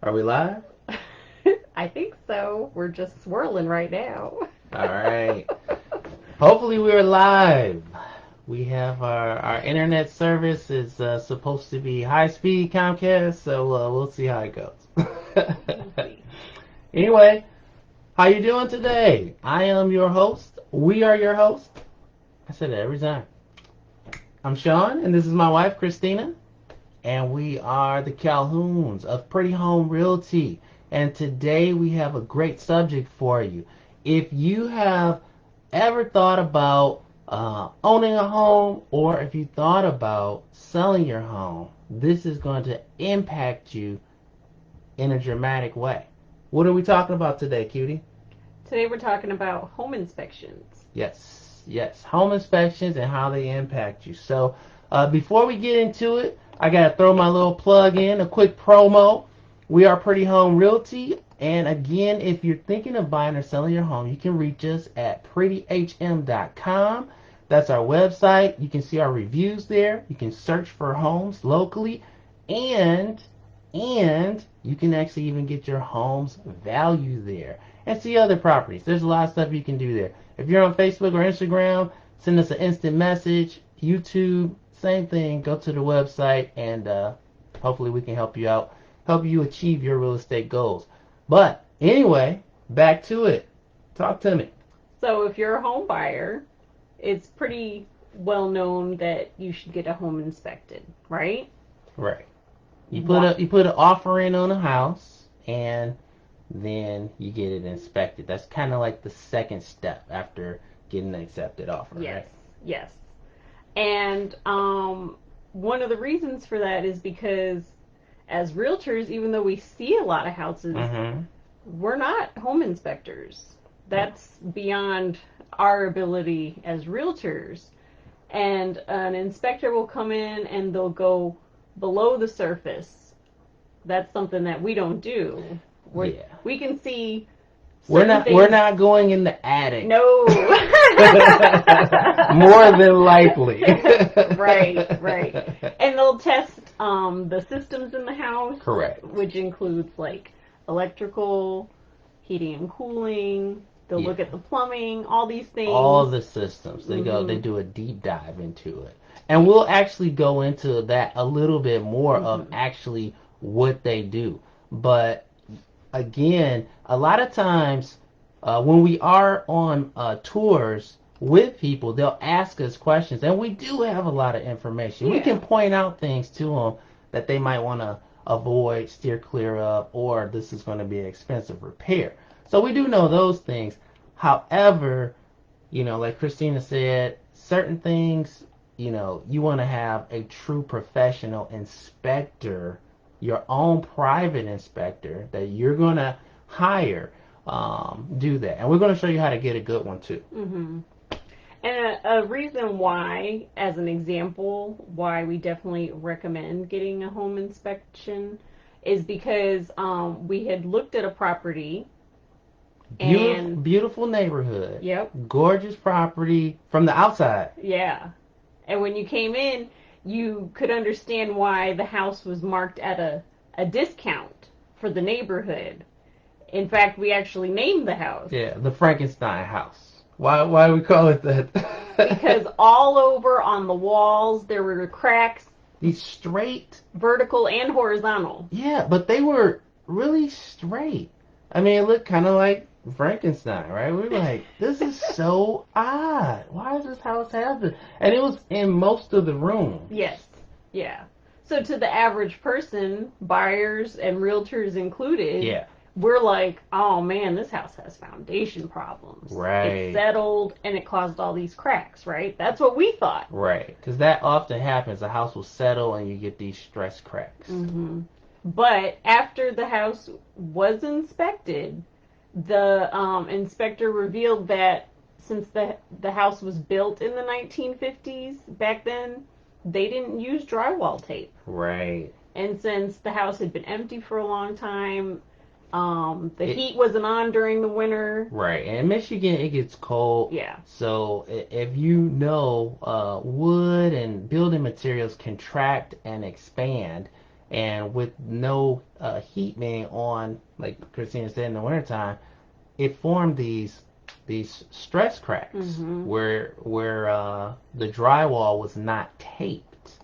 Are we live? I think so. We're just swirling right now. All right. Hopefully we're live. We have our internet service is supposed to be high speed Comcast, so we'll see how it goes. We'll see. Anyway, how you doing today? I am your host. We are your host. I said it every time. I'm Sean, and this is my wife Christina, and we are the Calhouns of Pretty Home Realty. And today we have a great subject for you. If you have ever thought about owning a home, or if you thought about selling your home, this is going to impact you in a dramatic way. What are we talking about today, cutie? Today we're talking about home inspections. Yes, yes. Home inspections and how they impact you. So, before we get into it, I got to throw my little plug in, a quick promo. We are Pretty Home Realty. And again, if you're thinking of buying or selling your home, you can reach us at prettyhm.com. That's our website. You can see our reviews there. You can search for homes locally. And you can actually even get your home's value there and see other properties. There's a lot of stuff you can do there. If you're on Facebook or Instagram, send us an instant message. YouTube, same thing. Go to the website and hopefully we can help you out, help you achieve your real estate goals. But anyway, back to it. Talk to me. So if you're a home buyer, it's pretty well known that you should get a home inspected, right? Right. What? You put an offer in on a house and then you get it inspected. That's kind of like the second step after getting an accepted offer, Yes, right? yes. And one of the reasons for that is because as realtors, even though we see a lot of houses, Mm-hmm. we're not home inspectors. That's beyond our ability as realtors. And an inspector will come in and they'll go below the surface. That's something that we don't do. Yeah. We can see We're certain not we're things. not going in the attic. No. More than likely. Right, right. And they'll test the systems in the house, Correct. which includes like electrical, heating and cooling. They'll Yeah. look at the plumbing, all these All things. the systems. They Mhm. do a deep dive into it. And Yeah. we'll actually go into that a little bit more of Mhm. actually what they do. But again, a lot of times when we are on tours with people, they'll ask us questions, and we do have a lot of information. We can Yeah. point out things to them that they might want to avoid, steer clear of, or this is going to be an expensive repair. So we do know those things. However, like Christina said, certain things, you want to have a true professional inspector, your own private inspector that you're going to hire, do that. And we're going to show you how to get a good one too. Mhm. And a reason why, as an example, why we definitely recommend getting a home inspection is because we had looked at a property Beautiful, and, beautiful neighborhood, yep, gorgeous property from the outside. yeah. And when you came in, you could understand why the house was marked at a discount for the neighborhood. In fact, we actually named the house Yeah, the Frankenstein house. Why do we call it because that? all over on the walls there were cracks, These straight. vertical and horizontal. Yeah, but they were really straight. I mean, it looked kind of like Frankenstein, right? We were like, this is so odd. Why does this house have this? And it was in most of the Yes, rooms. yeah. So to the average person, buyers and realtors included, Yeah, we're like, oh man, this house has foundation problems. It's right, settled and it caused all these cracks, right? That's what we thought. right. Because that often happens. The house will settle and you get these stress cracks. Hmm. But after the house was inspected, the inspector revealed that since the house was built in the 1950s, back then they didn't use drywall tape. Right. And since the house had been empty for a long time, the It heat wasn't on during the winter. Right. And in Michigan, it gets cold. Yeah. So if you know, wood and building materials contract and expand, and with no heat being on, like Christina said, in the wintertime, it formed these stress cracks Mm-hmm. where the drywall was not taped.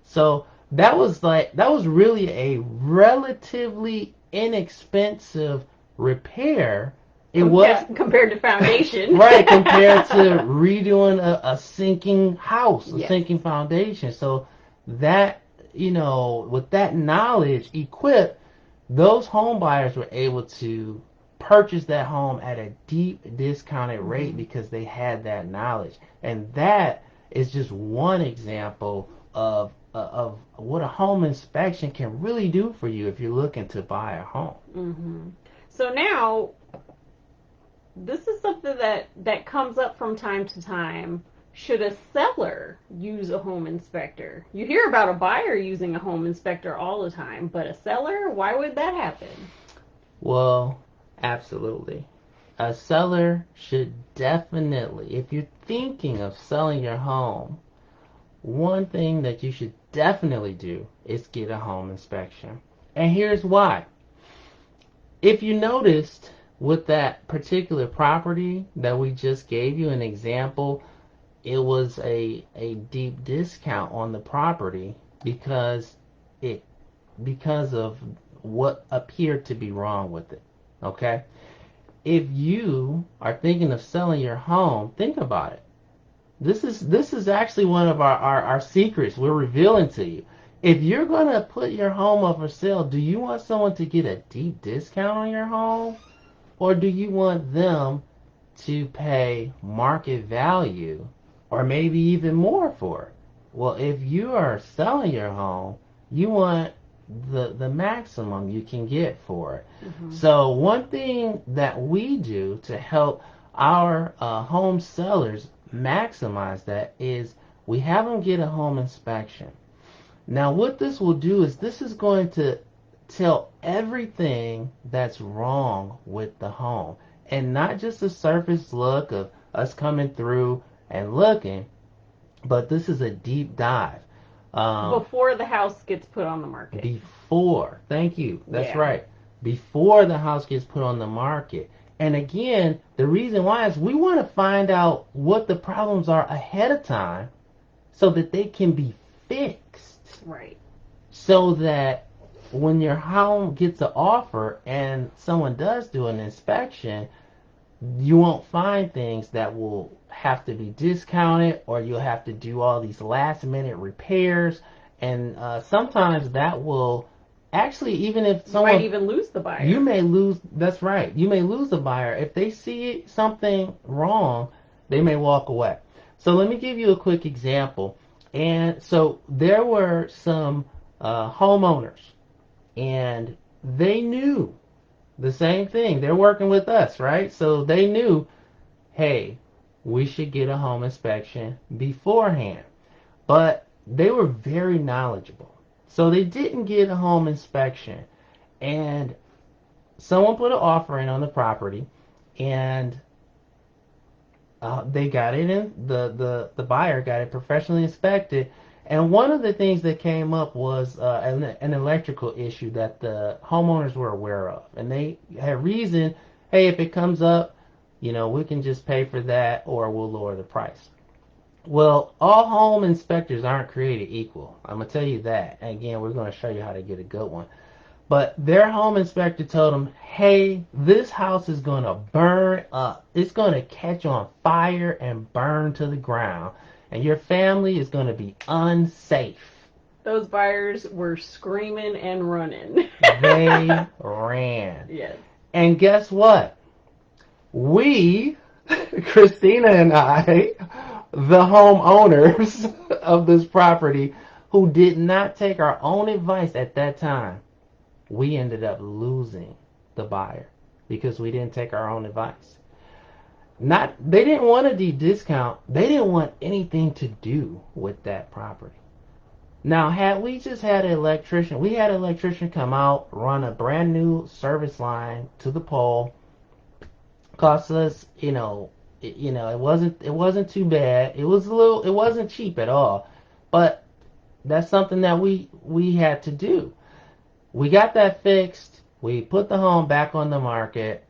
So that was really a relatively inexpensive repair. It was Compared to foundation. right compared to redoing a sinking house, a Yes. sinking foundation. So that with that knowledge equipped, those home buyers were able to purchase that home at a deep discounted rate Mm-hmm. because they had that knowledge. And that is just one example of what a home inspection can really do for you if you're looking to buy a home. Mm-hmm. So now, this is something that comes up from time to time. Should a seller use a home inspector? You hear about a buyer using a home inspector all the time, but a seller, why would that happen? Well, absolutely. A seller should definitely, if you're thinking of selling your home, one thing that you should definitely do is get a home inspection. And here's why. If you noticed with that particular property that we just gave you an example, it was a deep discount on the property because it because of what appeared to be wrong with it. Okay? If you are thinking of selling your home, think about it. This is actually one of our secrets we're revealing to you. If you're gonna put your home up for sale, do you want someone to get a deep discount on your home? Or do you want them to pay market value or maybe even more for it? Well, if you are selling your home, you want the maximum you can get for it. Mm-hmm. So one thing that we do to help our home sellers maximize that is we have them get a home inspection. Now, what this will do is this is going to tell everything that's wrong with the home. And not just the surface look of us coming through and looking, but this is a deep dive. Um, Before the house gets put on the market. before, thank you, that's Yeah. right. Before the house gets put on the market. And again, the reason why is we want to find out what the problems are ahead of time so that they can be fixed. Right. So that when your home gets an offer and someone does do an inspection, you won't find things that will have to be discounted or you'll have to do all these last minute repairs. And sometimes that will actually, even if You might someone, even lose the buyer. you may lose, that's right, you may lose the buyer. If they see something wrong, they may walk away. So let me give you a quick example. And so there were some homeowners, and they knew the same thing. They're working with us, right? So they knew, hey, we should get a home inspection beforehand. But they were very knowledgeable. So they didn't get a home inspection. And someone put an offer in on the property, and they got it in. The buyer got it professionally inspected. And one of the things that came up was an electrical issue that the homeowners were aware of. And they had reason, hey, if it comes up, we can just pay for that or we'll lower the price. Well, all home inspectors aren't created equal. I'm going to tell you that. And again, we're going to show you how to get a good one. But their home inspector told them, hey, this house is going to burn up. It's going to catch on fire and burn to the ground. And your family is going to be unsafe. Those buyers were screaming and running. They ran. Yes. And guess what? We, Christina and I, the homeowners of this property, who did not take our own advice at that time, we ended up losing the buyer because we didn't take our own advice. Not they didn't want a deep discount. They didn't want anything to do with that property. Now, had we just had an electrician, we had an electrician come out, run a brand new service line to the pole, cost us, it wasn't too bad. It wasn't cheap at all, but that's something that we had to do. We got that fixed. We put the home back on the market,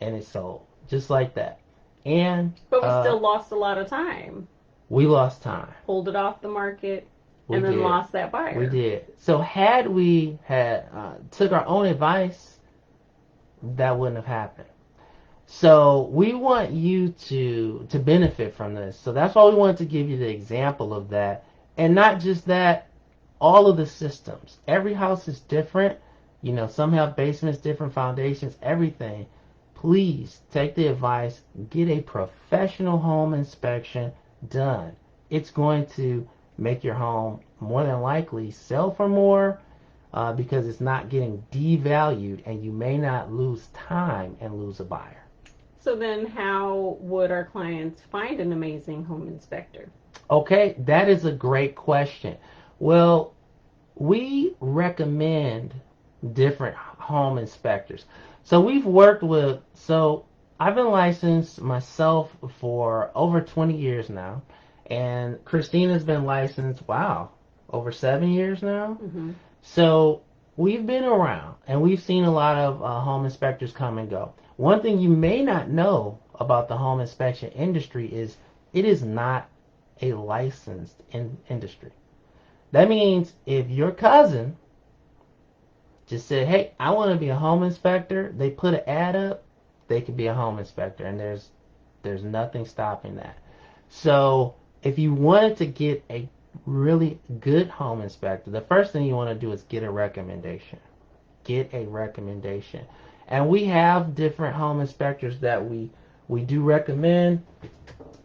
and it sold just like that. And But we still lost a lot of time. we lost time. Pulled it off the market, We and then did. lost that buyer. We did. So had we had took our own advice, that wouldn't have happened. So we want you to benefit from this. So that's why we wanted to give you the example of that. And not just that, all of the systems. Every house is different. You know, some have basements, different foundations, everything. Please take the advice, get a professional home inspection done. It's going to make your home more than likely sell for more because it's not getting devalued, and you may not lose time and lose a buyer. So then how would our clients find an amazing home inspector? Okay, that is a great question. Well, we recommend different home inspectors. So I've been licensed myself for over 20 years now, and Christina's been licensed, wow, over 7 years now. Mm-hmm. So we've been around and we've seen a lot of home inspectors come and go. One thing you may not know about the home inspection industry is it is not a licensed industry. That means if your cousin just said, "Hey, I want to be a home inspector," they put an ad up, they could be a home inspector, and there's nothing stopping that. So if you wanted to get a really good home inspector, the first thing you want to do is get a recommendation. Get a recommendation. And we have different home inspectors that we do recommend.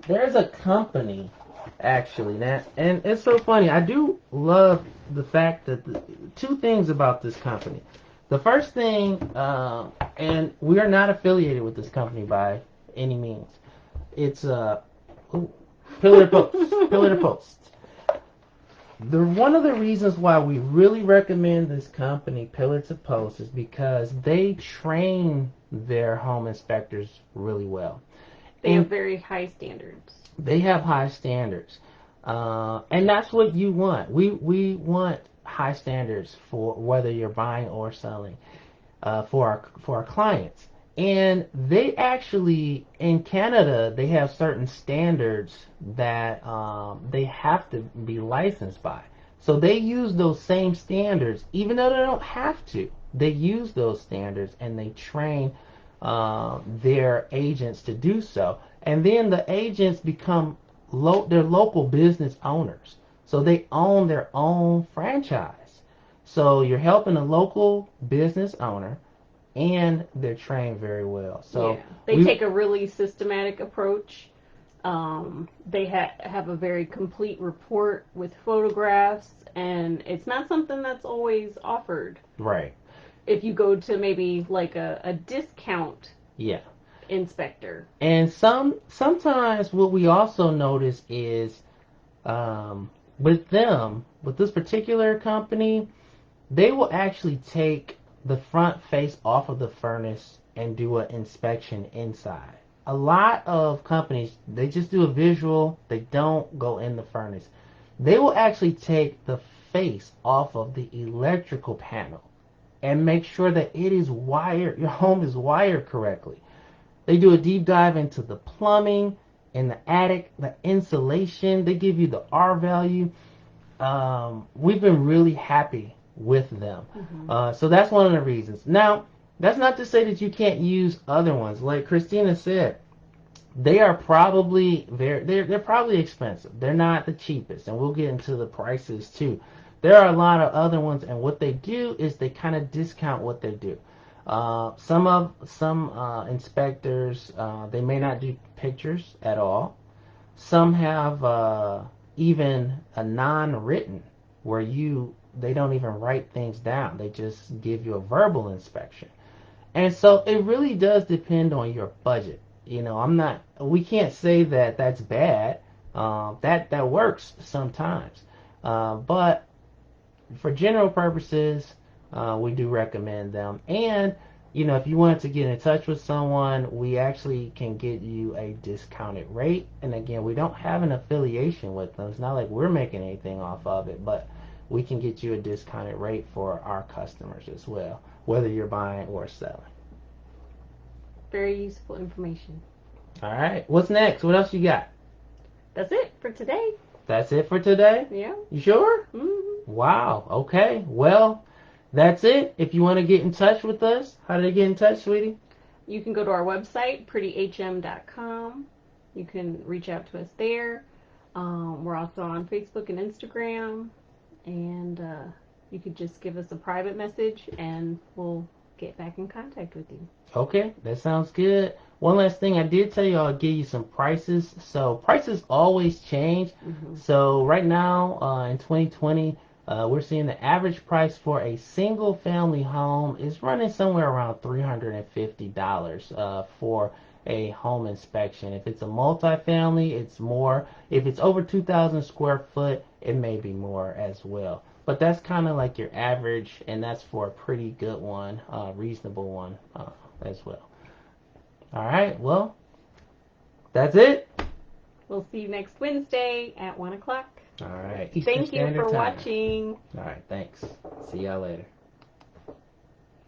There's a company actually that, and it's so funny. I do love the fact that two things about this company. The first thing, and we are not affiliated with this company by any means. It's Pillar to Post. Pillar to Post. One of the reasons why we really recommend this company, Pillar to Post, is because they train their home inspectors really well. They have very high standards. They have high standards, and that's what you want. We want high standards for whether you're buying or selling for our clients. And they actually, in Canada, they have certain standards that they have to be licensed by. So they use those same standards, even though they don't have to. They use those standards and they train their agents to do so. And then the agents become they're local business owners. So they own their own franchise. So you're helping a local business owner, and they're trained very well. So yeah, they take a really systematic approach. They have a very complete report with photographs, and it's not something that's always offered. Right. If you go to maybe like a discount Yeah. inspector. And sometimes what we also notice is with this particular company, they will actually take the front face off of the furnace and do an inspection inside. A lot of companies, they just do a visual, they don't go in the furnace. They will actually take the face off of the electrical panel and make sure that it is wired, your home is wired correctly. They do a deep dive into the plumbing in the attic, the insulation. They give you the R value. We've been really happy with them. Mm-hmm. So that's one of the reasons. Now, that's not to say that you can't use other ones. Like Christina said, they are probably they're probably expensive. They're not the cheapest, and we'll get into the prices too. There are a lot of other ones, and what they do is they kind of discount what they do. Some inspectors they may not do pictures at all. Some have even a non-written where they don't even write things down. They just give you a verbal inspection. And so it really does depend on your budget. You know, we can't say that that's bad. That works sometimes. But for general purposes, we do recommend them. And, you know, if you wanted to get in touch with someone, we actually can get you a discounted rate. And again, we don't have an affiliation with them. It's not like we're making anything off of it, but we can get you a discounted rate for our customers as well, whether you're buying or selling. Very useful information. All right. What's next? What else you got? That's it for today. That's it for today? Yeah. You sure? Mm-hmm. Wow. Okay. Well, that's it. If you want to get in touch with us, how do they get in touch, sweetie? You can go to our website, prettyhm.com. You can reach out to us there. We're also on Facebook and Instagram. And you could just give us a private message and we'll get back in contact with you. Okay, that sounds good. One last thing, I did tell you I'll give you some prices. So prices always change. Mm-hmm. So right now in 2020, we're seeing the average price for a single family home is running somewhere around $350 for a home inspection. If it's a multifamily, it's more. If it's over 2,000 square foot, it may be more as well. But that's kind of like your average, and that's for a pretty good one, reasonable one as well. All right, well, that's it. We'll see you next Wednesday at 1 o'clock. All right, Eastern Thank you Standard for Time. watching. All right, thanks. See y'all later.